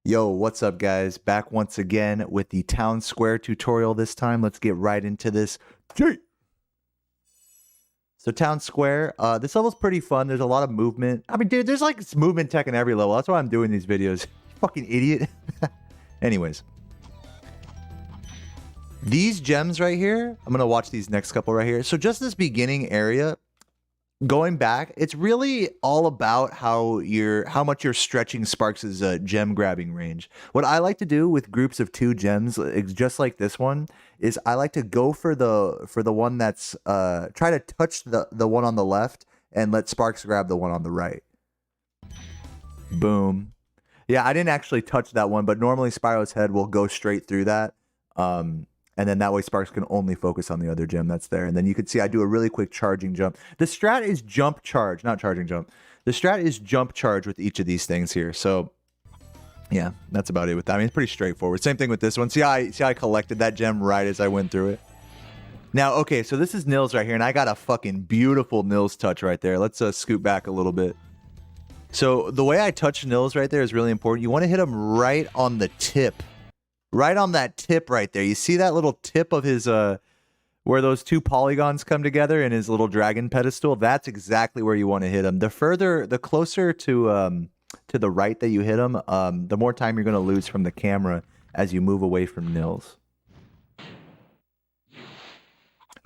Yo, what's up guys? Back once again with the town square tutorial this time. Let's get right into this. So town square, this level's pretty fun. There's a lot of movement. I mean, dude, there's like movement tech in every level. That's why I'm doing these videos. Fucking idiot. Anyways. These gems right here, I'm going to watch these next couple right here. So just this beginning area, going back, it's really all about how much you're stretching Sparks' gem grabbing range. What I like to do with groups of 2 gems, just like this one, is I like to go for the one that's try to touch the one on the left and let Sparks grab the one on the right. Boom. Yeah, I didn't actually touch that one, but normally Spyro's head will go straight through that. And then that way Sparks can only focus on the other gem that's there. And then you can see I do a really quick charging jump. The strat is jump charge, not charging jump. The strat is jump charge with each of these things here. So yeah, that's about it with that. I mean, it's pretty straightforward. Same thing with this one. See how I collected that gem right as I went through it? Now, okay, so this is Nils right here, and I got a fucking beautiful Nils touch right there. Let's scoot back a little bit. So the way I touch Nils right there is really important. You want to hit him right on the tip. Right on that tip right there. You see that little tip of his, where those 2 polygons come together in his little dragon pedestal? That's exactly where you want to hit him. The closer to the right that you hit him, the more time you're going to lose from the camera as you move away from Nils.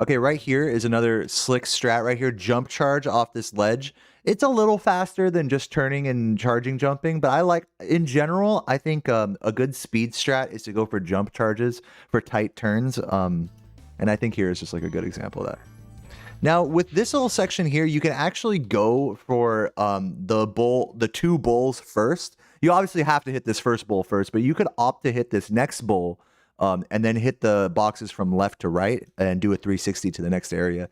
Okay, right here is another slick strat right here. Jump charge off this ledge. It's a little faster than just turning and charging jumping, but I like, in general, I think a good speed strat is to go for jump charges for tight turns. And I think here is just like a good example of that. Now, with this little section here, you can actually go for the 2 bowls first. You obviously have to hit this first bowl first, but you could opt to hit this next bowl and then hit the boxes from left to right and do a 360 to the next area.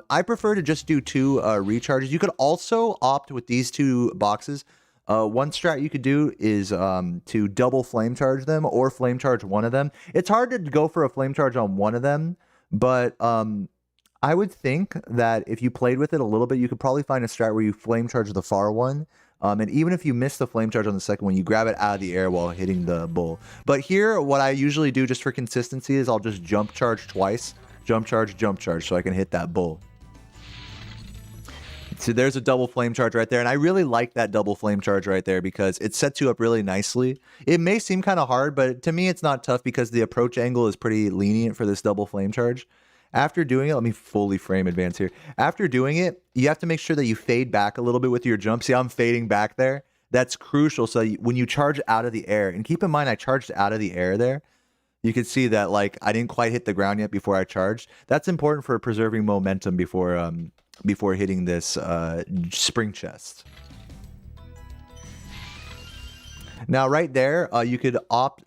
I prefer to just do 2 recharges. You could also opt with these 2 boxes. One strat you could do is to double flame charge them or flame charge one of them. It's hard to go for a flame charge on one of them, but I would think that if you played with it a little bit, you could probably find a strat where you flame charge the far one. And even if you miss the flame charge on the second one, you grab it out of the air while hitting the bull. But here, what I usually do just for consistency is I'll just jump charge twice. Jump charge, so I can hit that bull. So there's a double flame charge right there. And I really like that double flame charge right there because it sets you up really nicely. It may seem kind of hard, but to me, it's not tough because the approach angle is pretty lenient for this double flame charge. After doing it, let me fully frame advance here. After doing it, you have to make sure that you fade back a little bit with your jump. See how I'm fading back there? That's crucial. So when you charge out of the air, and keep in mind I charged out of the air there, you can see that like I didn't quite hit the ground yet before I charged. That's important for preserving momentum before hitting this spring chest. Now right there, you could opt,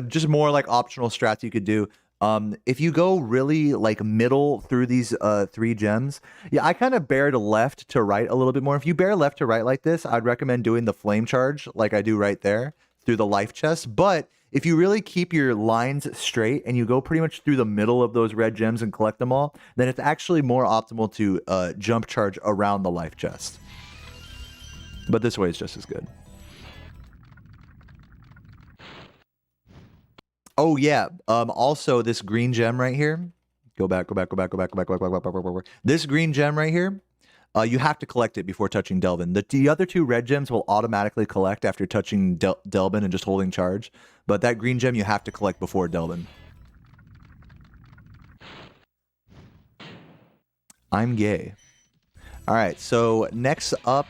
just more like optional strats you could do. If you go really like middle through these 3 gems, yeah, I kind of bear to left to right a little bit more. If you bear left to right like this, I'd recommend doing the flame charge like I do right there through the life chest. But if you really keep your lines straight and you go pretty much through the middle of those red gems and collect them all, then it's actually more optimal to jump charge around the life chest. But this way is just as good. Oh yeah. Also this green gem right here. Go back. This green gem right here. You have to collect it before touching Delvin. The other 2 red gems will automatically collect after touching Delvin and just holding charge. But that green gem you have to collect before Delvin. I'm gay. All right. So next up.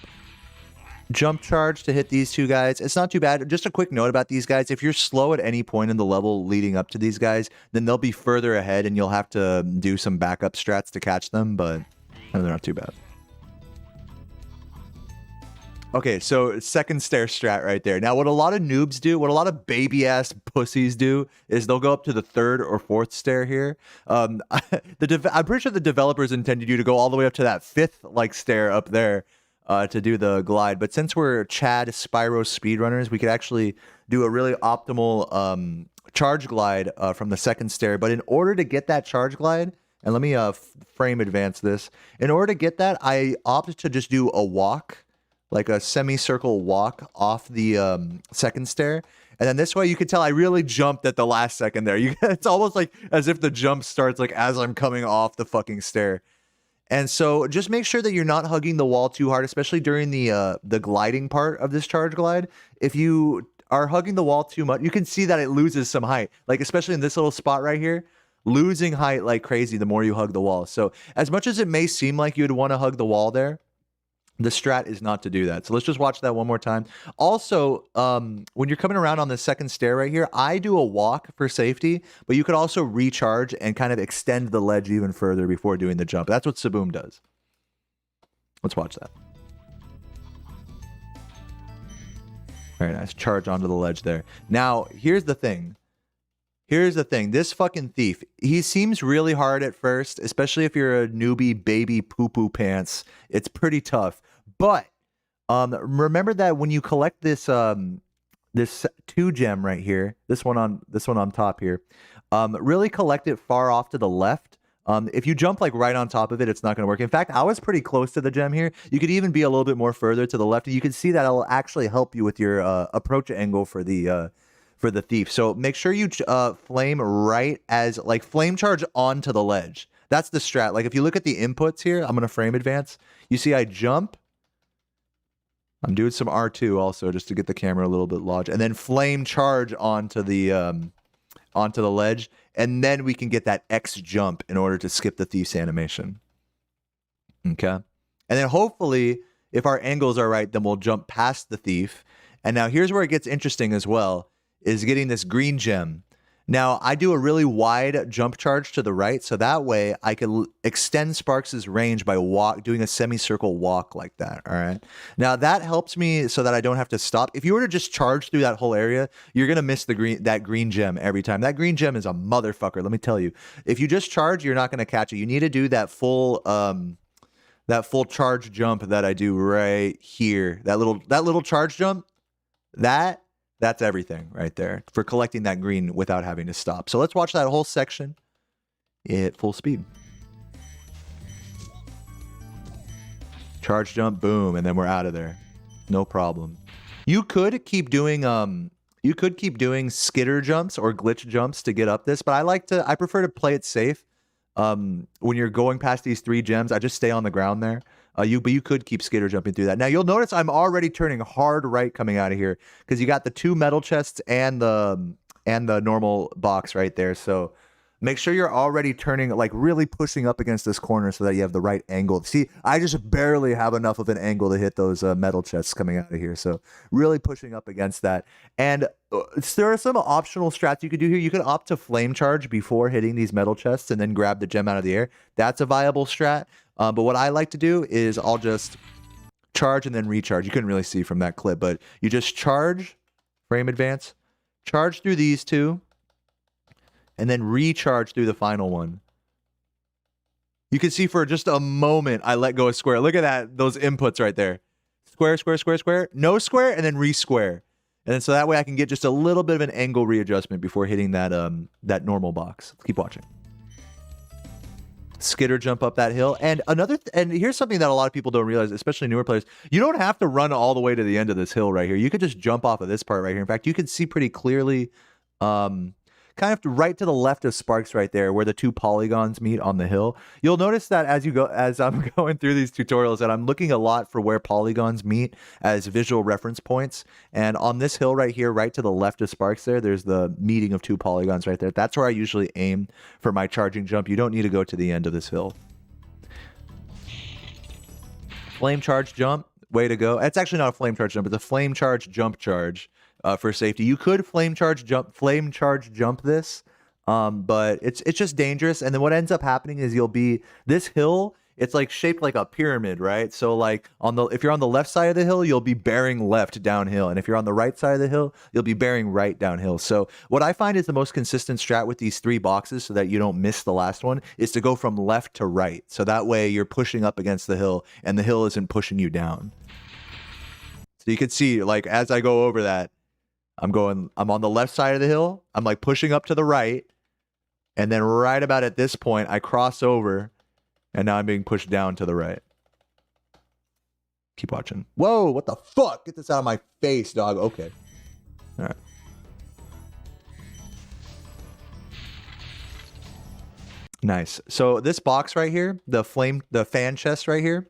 Jump charge to hit these 2 guys. It's not too bad. Just a quick note about these guys. If you're slow at any point in the level leading up to these guys, then they'll be further ahead and you'll have to do some backup strats to catch them, but they're not too bad. Okay, so second stair strat right there. Now, what a lot of noobs do, what a lot of baby-ass pussies do, is they'll go up to the 3rd or 4th stair here. I'm pretty sure the developers intended you to go all the way up to that 5th like stair up there. To do the glide, but since we're Chad Spyro speedrunners, we could actually do a really optimal charge glide from the 2nd stair. But in order to get that charge glide, and let me frame advance this. In order to get that, I opted to just do a walk like a semicircle walk off the second stair. And then this way you can tell I really jumped at the last second there. It's almost like as if the jump starts like as I'm coming off the fucking stair. And so just make sure that you're not hugging the wall too hard, especially during the gliding part of this charge glide. If you are hugging the wall too much, you can see that it loses some height, like especially in this little spot right here, losing height like crazy the more you hug the wall. So as much as it may seem like you'd want to hug the wall there, the strat is not to do that. So let's just watch that one more time. Also, when you're coming around on the second stair right here, I do a walk for safety, but you could also recharge and kind of extend the ledge even further before doing the jump. That's what Saboom does. Let's watch that. Very nice. Charge onto the ledge there. Now, here's the thing. Here's the thing. This fucking thief, he seems really hard at first, especially if you're a newbie baby poo-poo pants. It's pretty tough. But remember that when you collect this this 2 gem right here, this one on top here, really collect it far off to the left. If you jump like right on top of it, it's not going to work. In fact, I was pretty close to the gem here. You could even be a little bit more further to the left. You can see that it'll actually help you with your approach angle for the thief. So make sure you flame right as like flame charge onto the ledge. That's the strat. Like if you look at the inputs here, I'm going to frame advance. You see I jump. I'm doing some R2 also just to get the camera a little bit large, and then flame charge onto the ledge, and then we can get that X jump in order to skip the thief's animation. Okay. And then hopefully if our angles are right, then we'll jump past the thief. And now here's where it gets interesting as well, is getting this green gem. Now, I do a really wide jump charge to the right, so that way I can extend Sparks' range by doing a semicircle walk like that, all right? Now, that helps me so that I don't have to stop. If you were to just charge through that whole area, you're going to miss that green gem every time. That green gem is a motherfucker, let me tell you. If you just charge, you're not going to catch it. You need to do that full charge jump that I do right here. That little charge jump, that's everything right there for collecting that green without having to stop. So let's watch that whole section at full speed. Charge jump, boom, and then we're out of there. No problem. You could keep doing skitter jumps or glitch jumps to get up this, but I prefer to play it safe. When you're going past these 3 gems, I just stay on the ground there. But you could keep skitter jumping through that. Now you'll notice I'm already turning hard right coming out of here because you got the 2 metal chests and the normal box right there. So make sure you're already turning, like really pushing up against this corner so that you have the right angle. See, I just barely have enough of an angle to hit those metal chests coming out of here. So really pushing up against that. And there are some optional strats you could do here. You could opt to flame charge before hitting these metal chests and then grab the gem out of the air. That's a viable strat. But what I like to do is I'll just charge and then recharge. You couldn't really see from that clip, but you just charge, frame advance, charge through these 2, and then recharge through the final one. You can see for just a moment, I let go of square. Look at that, those inputs right there. Square, square, square, square, no square, and then re-square. And then so that way I can get just a little bit of an angle readjustment before hitting that normal box. Keep watching. Skitter jump up that hill. And here's something that a lot of people don't realize, especially newer players. You don't have to run all the way to the end of this hill right here. You could just jump off of this part right here. In fact, you can see pretty clearly kind of right to the left of Sparks right there where the 2 polygons meet on the hill. You'll notice that as I'm going through these tutorials that I'm looking a lot for where polygons meet as visual reference points. And on this hill right here, right to the left of Sparks there's the meeting of 2 polygons right there. That's where I usually aim for my charging jump. You don't need to go to the end of this hill. Flame charge jump, way to go. It's actually not a flame charge jump, it's a flame charge jump charge. For safety, you could flame charge jump this, but it's just dangerous. And then what ends up happening is this hill, it's like shaped like a pyramid, right? So like if you're on the left side of the hill, you'll be bearing left downhill, and if you're on the right side of the hill, you'll be bearing right downhill. So what I find is the most consistent strat with these 3 boxes, so that you don't miss the last one, is to go from left to right. So that way you're pushing up against the hill, and the hill isn't pushing you down. So you can see, like as I go over that, I'm on the left side of the hill. I'm like pushing up to the right. And then right about at this point, I cross over and now I'm being pushed down to the right. Keep watching. Whoa, what the fuck? Get this out of my face, dog. Okay. All right. Nice. So this box right here, the fan chest right here,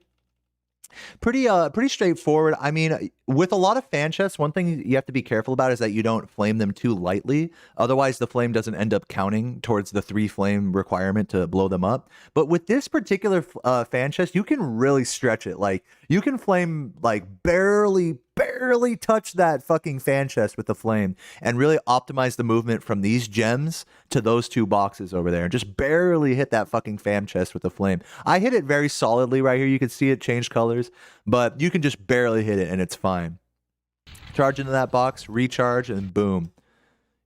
pretty straightforward. I mean, with a lot of fan chests, one thing you have to be careful about is that you don't flame them too lightly. Otherwise, the flame doesn't end up counting towards the 3 flame requirement to blow them up. But with this particular fan chest, you can really stretch it. Like, you can flame, like, barely touch that fucking fan chest with the flame and really optimize the movement from these gems to those 2 boxes over there and just barely hit that fucking fan chest with the flame. I hit it very solidly right here. You can see it change colors, but you can just barely hit it and it's fine. Charge into that box, recharge, and boom.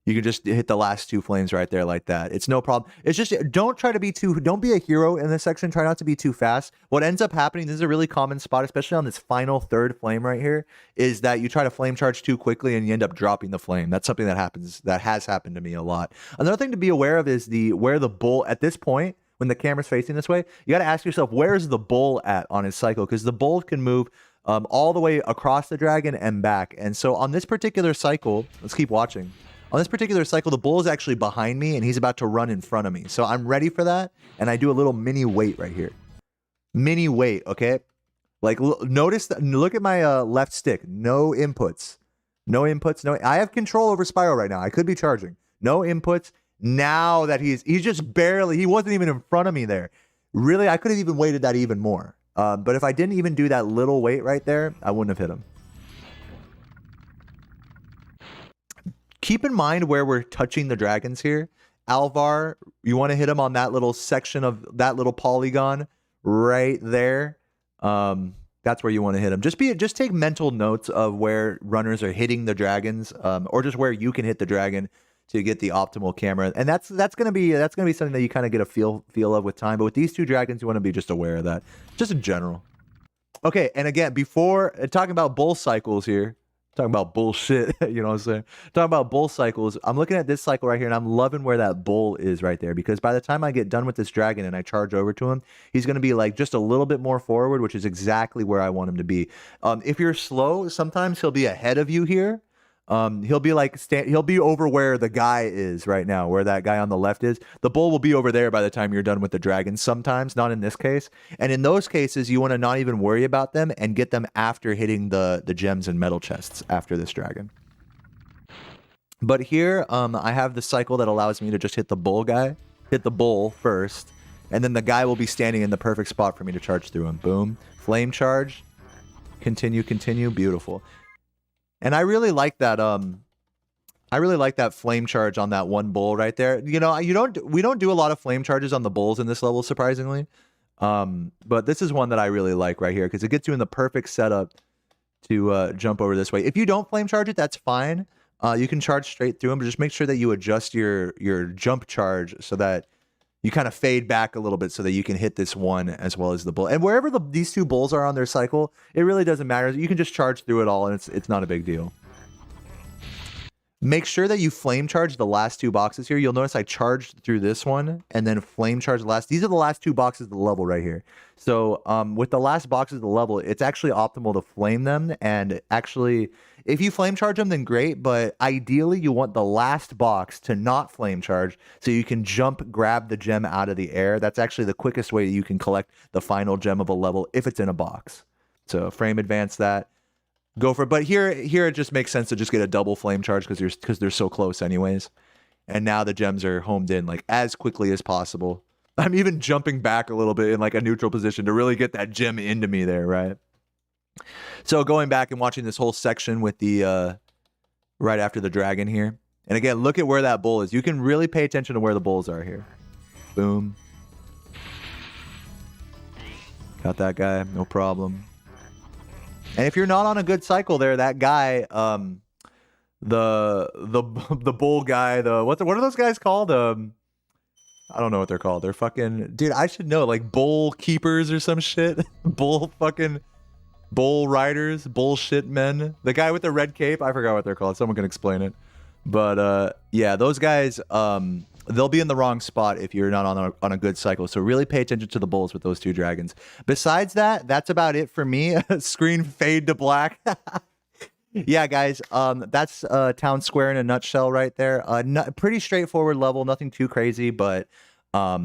You can just hit the last 2 flames right there like that. It's no problem. It's just, don't be a hero in this section. Try not to be too fast. What ends up happening, this is a really common spot, especially on this final 3rd flame right here, is that you try to flame charge too quickly and you end up dropping the flame. That's something that has happened to me a lot. Another thing to be aware of is where the bull, at this point, when the camera's facing this way, you got to ask yourself, where's the bull at on his cycle? Because the bull can move all the way across the dragon and back. And so on this particular cycle, let's keep watching. On this particular cycle, the bull is actually behind me and he's about to run in front of me. So I'm ready for that. And I do a little mini wait right here. Mini wait, okay? Like, notice that, look at my left stick. No inputs. No inputs. No. I have control over Spiral right now. I could be charging. No inputs. Now that he's just barely, he wasn't even in front of me there. Really, I could have even waited that even more. But if I didn't even do that little wait right there, I wouldn't have hit him. Keep in mind where we're touching the dragons here. Alvar, you want to hit him on that little section of that little polygon right there. That's where you want to hit him. Just take mental notes of where runners are hitting the dragons, or just where you can hit the dragon to get the optimal camera. And that's gonna be something that you kind of get a feel of with time. But with these 2 dragons, you want to be just aware of that, just in general. Okay, and again, before talking about bull cycles here. Talking about bullshit, you know what I'm saying? Talking about bull cycles. I'm looking at this cycle right here, and I'm loving where that bull is right there, because by the time I get done with this dragon and I charge over to him, he's going to be like just a little bit more forward, which is exactly where I want him to be. If you're slow, sometimes he'll be ahead of you here. He'll be like he'll be over where the guy is right now, where that guy on the left is. The bull will be over there by the time you're done with the dragon. Sometimes, not in this case. And in those cases, you want to not even worry about them and get them after hitting the gems and metal chests after this dragon. But here, I have the cycle that allows me to just hit the bull guy, hit the bull first, and then the guy will be standing in the perfect spot for me to charge through him. Boom, flame charge, continue, beautiful. And I really like that. I really like that flame charge on that one bull right there. You know, we don't do a lot of flame charges on the bulls in this level, surprisingly. But this is one that I really like right here because it gets you in the perfect setup to jump over this way. If you don't flame charge it, that's fine. You can charge straight through them, but just make sure that you adjust your jump charge so that you kind of fade back a little bit so that you can hit this one as well as the bull. And wherever these 2 bulls are on their cycle, it really doesn't matter. You can just charge through it all, and it's not a big deal. Make sure that you flame charge the last 2 boxes here. You'll notice I charged through this one and then flame charged the last. These are the last 2 boxes of the level right here. So with the last boxes of the level, it's actually optimal to flame them. And actually, if you flame charge them, then great. But ideally, you want the last box to not flame charge so you can grab the gem out of the air. That's actually the quickest way you can collect the final gem of a level if it's in a box. So frame advance that. Go for it. But here it just makes sense to just get a double flame charge because they're so close anyways. And now the gems are homed in like as quickly as possible. I'm even jumping back a little bit in like a neutral position to really get that gem into me there, right? So going back and watching this whole section with the right after the dragon here. And again, look at where that bull is. You can really pay attention to where the bulls are here. Boom. Got that guy, no problem. And if you're not on a good cycle there, that guy, the bull guy, what are those guys called? I don't know what they're called. They're fucking, dude, I should know, like bull keepers or some shit. Bull riders, bullshit men. The guy with the red cape, I forgot what they're called. Someone can explain it. But yeah, those guys, they'll be in the wrong spot if you're not on a good cycle. So really pay attention to the bulls with those two dragons. Besides that, that's about it for me. Screen fade to black. Yeah, guys, that's Town Square in a nutshell right there. Pretty straightforward level, nothing too crazy, but yeah,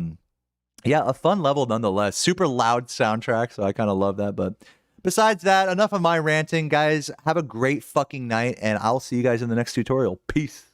a fun level nonetheless. Super loud soundtrack, so I kind of love that. But besides that, enough of my ranting, guys. Have a great fucking night, and I'll see you guys in the next tutorial. Peace.